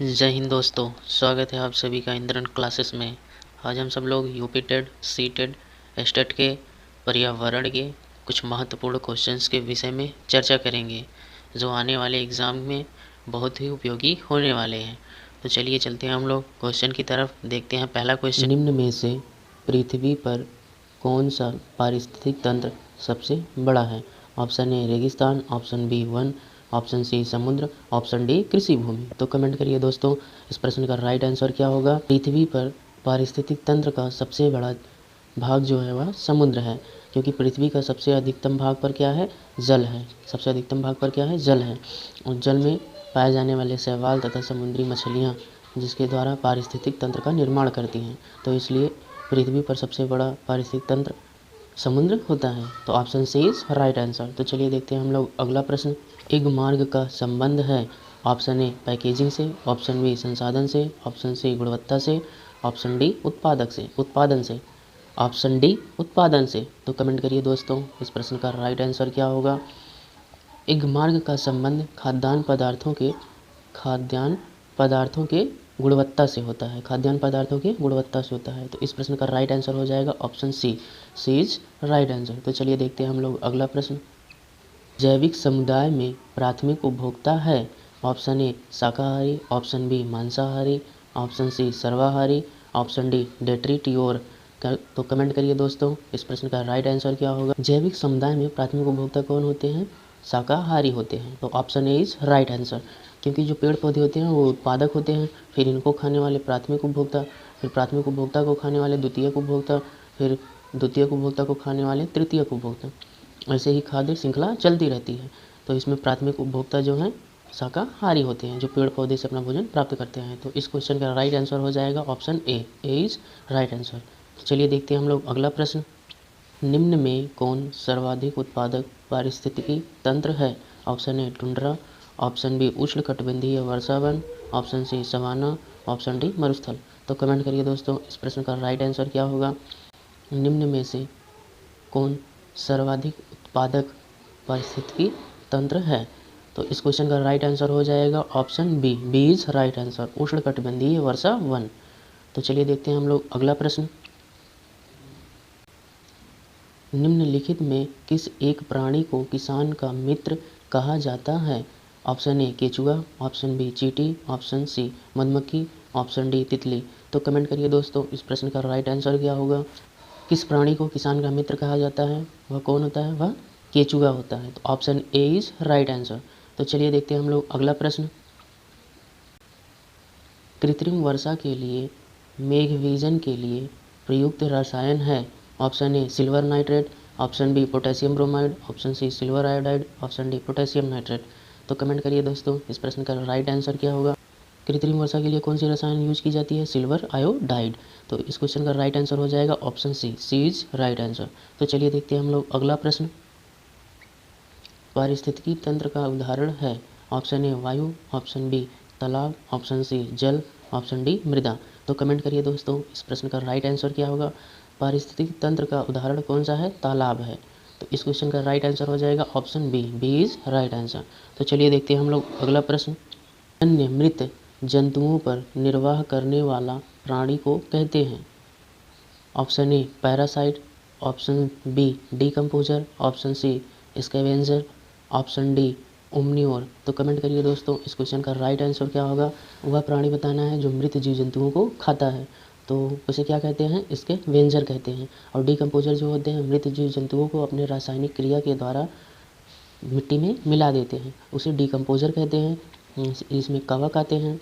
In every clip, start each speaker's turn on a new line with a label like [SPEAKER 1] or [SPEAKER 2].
[SPEAKER 1] जय हिंद दोस्तों, स्वागत है आप सभी का इंद्रन क्लासेस में। आज हम सब लोग UP TET, CTET, STET के पर्यावरण के कुछ महत्वपूर्ण क्वेश्चंस के विषय में चर्चा करेंगे, जो आने वाले एग्ज़ाम में बहुत ही उपयोगी होने वाले हैं। तो चलिए चलते हैं हम लोग क्वेश्चन की तरफ। देखते हैं पहला क्वेश्चन। निम्न में से पृथ्वी पर कौन सा पारिस्थितिक तंत्र सबसे बड़ा है? ऑप्शन ए रेगिस्तान, ऑप्शन बी वन, ऑप्शन सी समुद्र, ऑप्शन डी कृषि भूमि। तो कमेंट करिए दोस्तों, इस प्रश्न का राइट आंसर क्या होगा। पृथ्वी पर पारिस्थितिक तंत्र का सबसे बड़ा भाग जो है वह समुद्र है, क्योंकि पृथ्वी का सबसे अधिकतम भाग पर क्या है? जल है। सबसे अधिकतम भाग पर क्या है? जल है। और जल में पाए जाने वाले शैवाल तथा समुद्री मछलियाँ जिसके द्वारा पारिस्थितिक तंत्र का निर्माण करती हैं, तो इसलिए पृथ्वी पर सबसे बड़ा पारिस्थितिक तंत्र समुद्र होता है। तो option C is right answer. तो चलिए देखते हैं हम लोग अगला प्रश्न। एक मार्ग का संबंध है। ऑप्शन ए पैकेजिंग से, ऑप्शन बी संसाधन से, ऑप्शन सी गुणवत्ता से, ऑप्शन डी उत्पादन से, ऑप्शन डी उत्पादन से। तो कमेंट करिए दोस्तों, इस प्रश्न का राइट आंसर क्या होगा। एक मार्ग का संबंध खाद्यान्न पदार्थों के गुणवत्ता से होता है। खाद्यान्न पदार्थों की गुणवत्ता से होता है। तो इस प्रश्न का राइट आंसर हो जाएगा option C is right answer. तो चलिए देखते हैं हम लोग अगला प्रश्न। जैविक समुदाय में प्राथमिक उपभोक्ता है। ऑप्शन ए शाकाहारी, ऑप्शन बी मांसाहारी, ऑप्शन सी सर्वाहारी, ऑप्शन डी डेट्रीटियोर। तो कमेंट करिए दोस्तों, इस प्रश्न का राइट आंसर क्या होगा। जैविक समुदाय में प्राथमिक उपभोक्ता कौन होते हैं? शाकाहारी होते हैं। तो option A is right answer, क्योंकि जो पेड़ पौधे होते हैं वो उत्पादक होते हैं, फिर इनको खाने वाले प्राथमिक उपभोक्ता, फिर प्राथमिक उपभोक्ता को खाने वाले द्वितीयक उपभोक्ता, फिर द्वितीयक उपभोक्ता को खाने वाले तृतीयक उपभोक्ता। ऐसे ही खाद्य श्रृंखला चलती रहती है। तो इसमें प्राथमिक उपभोक्ता जो हैं शाकाहारी होते हैं, जो पेड़ पौधे से अपना भोजन प्राप्त करते हैं। तो इस क्वेश्चन का राइट आंसर हो जाएगा option A is right answer. चलिए देखते हैं हम लोग अगला प्रश्न। निम्न में कौन सर्वाधिक उत्पादक पारिस्थितिकी तंत्र है? Option A tundra, option B उष्णकटिबंधीय वर्षावन, option C savanna, option D मरुस्थल। तो कमेंट करिए दोस्तों, इस प्रश्न का राइट आंसर क्या होगा। निम्न में से कौन सर्वाधिक उत्पादक पारिस्थितिकी तंत्र है? तो इस क्वेश्चन का राइट आंसर हो जाएगा option B is right answer, उष्णकटिबंधीय वर्षा वन। तो चलिए देखते हैं हम लोग अगला प्रश्न। निम्नलिखित में किस एक प्राणी को किसान का मित्र कहा जाता है? ऑप्शन ए केचुआ, ऑप्शन बी चींटी, ऑप्शन सी मधुमक्खी, ऑप्शन डी तितली। तो कमेंट करिए दोस्तों, इस प्रश्न का राइट आंसर क्या होगा। किस प्राणी को किसान का मित्र कहा जाता है? वह कौन होता है? वह केचुआ होता है। तो option A is right answer. तो चलिए देखते हैं हम लोग अगला प्रश्न। कृत्रिम वर्षा के लिए मेघवीजन के लिए प्रयुक्त रसायन है। Option A silver nitrate, option B potassium bromide, option C silver iodide, option D potassium nitrate. तो कमेंट करिए दोस्तों, इस प्रश्न का राइट आंसर क्या होगा। कृत्रिम वर्षा के लिए कौन सी रसायन यूज की जाती है? Silver iodide. तो इस क्वेश्चन का राइट आंसर हो जाएगा option C is right answer. तो चलिए देखते हैं हम लोग अगला प्रश्न। पारिस्थितिकी तंत्र का उदाहरण है। ऑप्शन ए वायु, ऑप्शन बी तालाब, ऑप्शन सी जल, ऑप्शन डी मृदा। तो कमेंट करिए दोस्तों, इस प्रश्न का राइट आंसर क्या होगा। पारिस्थितिकी तंत्र का उदाहरण कौन सा है? तालाब है। तो इस क्वेश्चन का राइट आंसर हो जाएगा option B is right answer. तो चलिए देखते हैं हम लोग अगला प्रश्न। अन्य मृत जंतुओं पर निर्वाह करने वाला प्राणी को कहते हैं। Option A parasite, option B decomposer, option C scavenger, option D omnivore. तो कमेंट करिए दोस्तों, इस क्वेश्चन का राइट आंसर क्या होगा। वह प्राणी बताना है जो मृत जीव जंतुओं को खाता है, तो उसे क्या कहते हैं? इसके वेंजर कहते हैं। और डीकम्पोजर जो होते हैं मृत जीव जंतुओं को अपने रासायनिक क्रिया के द्वारा मिट्टी में मिला देते हैं, उसे डीकम्पोजर कहते हैं। इसमें कवक आते हैं।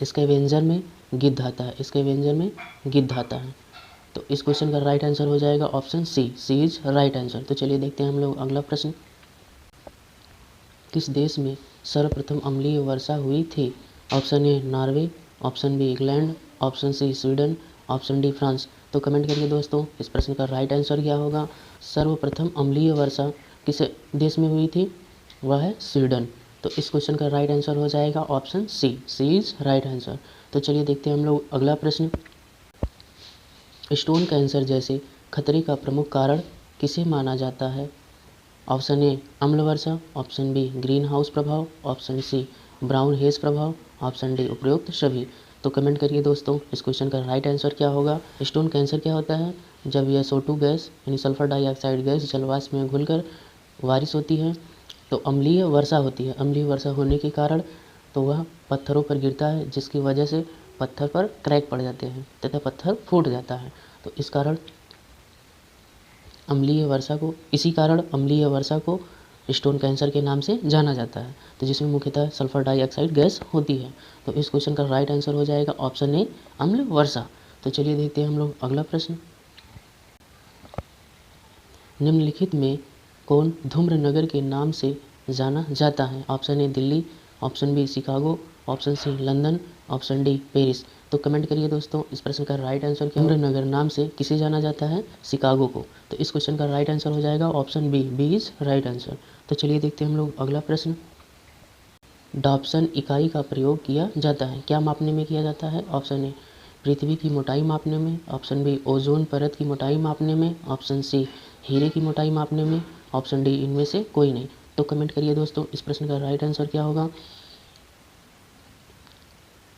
[SPEAKER 1] इसके वेंजर में गिद्ध आता है, इसके वेंजर में गिद्ध आता है। तो इस क्वेश्चन का राइट आंसर हो जाएगा option C is right answer. तो चलिए देखते हैं हम लोग अगला प्रश्न। किस देश में सर्वप्रथम अम्लीय वर्षा हुई थी? Option A Norway, option B England, option C Sweden, option D France. तो कमेंट करिए दोस्तों, इस प्रश्न का राइट आंसर क्या होगा। सर्वप्रथम अम्लीय वर्षा किस देश में हुई थी? वह है स्वीडन। तो इस क्वेश्चन का राइट आंसर हो जाएगा option C is right answer. तो चलिए देखते हैं हम लोग अगला प्रश्न। स्टोन कैंसर जैसे खतरे का प्रमुख कारण किसे माना जाता है? ऑप्शन ए अम्ल वर्षा, ऑप्शन बी ग्रीन हाउस प्रभाव, ऑप्शन सी ब्राउन हेज प्रभाव, ऑप्शन डी उपरोक्त सभी। तो कमेंट करिए दोस्तों इस क्वेश्चन का राइट आंसर क्या होगा। स्टोन कैंसर क्या होता है? जब यह SO2 गैस यानी सल्फर डाइऑक्साइड गैस जलवाष्प में घुलकर बारिश होती है तो अम्लीय वर्षा होती है। अम्लीय वर्षा होने के कारण तो वह पत्थरों पर गिरता है, जिसकी वजह से पत्थर पर क्रैक पड़ जाते हैं तथा पत्थर फूट जाता है। तो इसी कारण अम्लीय वर्षा को स्टोन कैंसर के नाम से जाना जाता है, तो जिसमें मुख्यतः सल्फर डाइऑक्साइड गैस होती है। तो इस क्वेश्चन का राइट आंसर हो जाएगा ऑप्शन ए अम्ल वर्षा। तो चलिए देखते हैं हम लोग अगला प्रश्न। निम्नलिखित में कौन धूम्र नगर के नाम से जाना जाता है? Option A Delhi, option B Chicago, option C London, option D Paris. तो कमेंट करिए दोस्तों इस प्रश्न का राइट आंसर क्या? धूम्र नगर नाम से किसे जाना जाता है? शिकागो को। तो इस क्वेश्चन का राइट आंसर हो जाएगा option B is right answer. तो चलिए देखते हैं हम लोग अगला प्रश्न। डॉप्सन इकाई का प्रयोग किया जाता है, क्या मापने में किया जाता है? ऑप्शन ए पृथ्वी की मोटाई मापने में, ऑप्शन बी ओजोन परत की मोटाई मापने में, ऑप्शन सी हीरे की मोटाई मापने में, ऑप्शन डी इनमें से कोई नहीं। तो कमेंट करिए दोस्तों इस प्रश्न का राइट आंसर क्या होगा।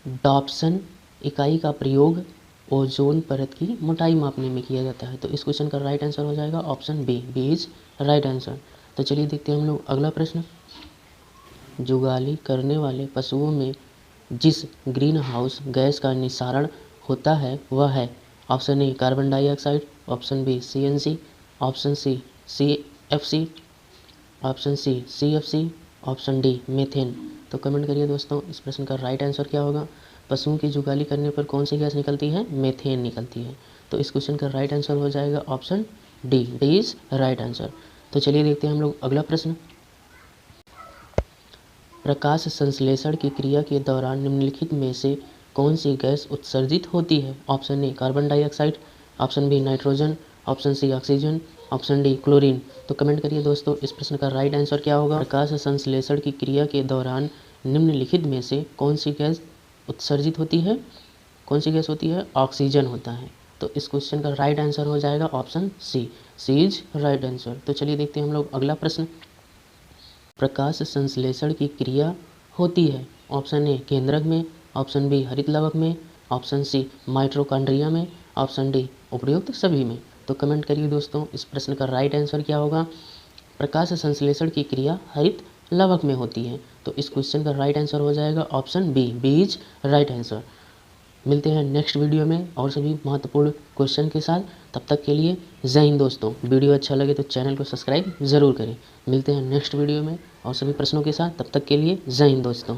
[SPEAKER 1] डॉप्सन इकाई का प्रयोग ओजोन परत की मोटाई मापने में किया जाता है। तो इस क्वेश्चन का राइट आंसर हो जाएगा option B is right answer. तो चलिए देखते हैं हम लोग अगला प्रश्न। जुगाली करने वाले पशुओं में जिस ग्रीन हाउस गैस का निस्सारण होता है वह है? Option A carbon dioxide, option B CNC, option C CFC, option C CFC, option D methane. तो कमेंट करिए दोस्तों इस प्रश्न का राइट आंसर क्या होगा। पशुओं की जुगाली करने पर कौन सी गैस निकलती है? मीथेन निकलती है। तो इस क्वेश्चन का राइट आंसर हो जाएगा option D is right answer. तो चलिए देखते हैं हम लोग अगला प्रश्न। प्रकाश संश्लेषण की क्रिया के दौरान निम्नलिखित में से कौन सी गैस उत्सर्जित होती है? Option A carbon dioxide, option B nitrogen, option C oxygen, option D chlorine. तो कमेंट करिए दोस्तों इस प्रश्न का राइट आंसर क्या होगा। प्रकाश संश्लेषण की क्रिया के दौरान निम्नलिखित में से कौन सी गैस उत्सर्जित होती है? कौन सी गैस होती है? ऑक्सीजन होता है। तो इस क्वेश्चन का राइट आंसर हो जाएगा option C is right answer. तो चलिए देखते हैं हम लोग अगला प्रश्न। प्रकाश संश्लेषण की क्रिया होती है ऑप्शन ए केंद्रक में, ऑप्शन बी हरित लवक में, ऑप्शन सी माइटोकॉन्ड्रिया में, ऑप्शन डी उपर्युक्त सभी में। तो कमेंट करिए दोस्तों इस प्रश्न का राइट आंसर क्या होगा। प्रकाश संश्लेषण की क्रिया हरित लवक में होती है। तो इस क्वेश्चन का राइट आंसर हो जाएगा option B is right answer. मिलते हैं नेक्स्ट वीडियो में और सभी महत्वपूर्ण क्वेश्चन के साथ। तब तक के लिए जय हिंद दोस्तों। वीडियो अच्छा लगे तो चैनल को सब्सक्राइब ज़रूर करें। मिलते हैं नेक्स्ट वीडियो में और सभी प्रश्नों के साथ। तब तक के लिए जय हिंद दोस्तों।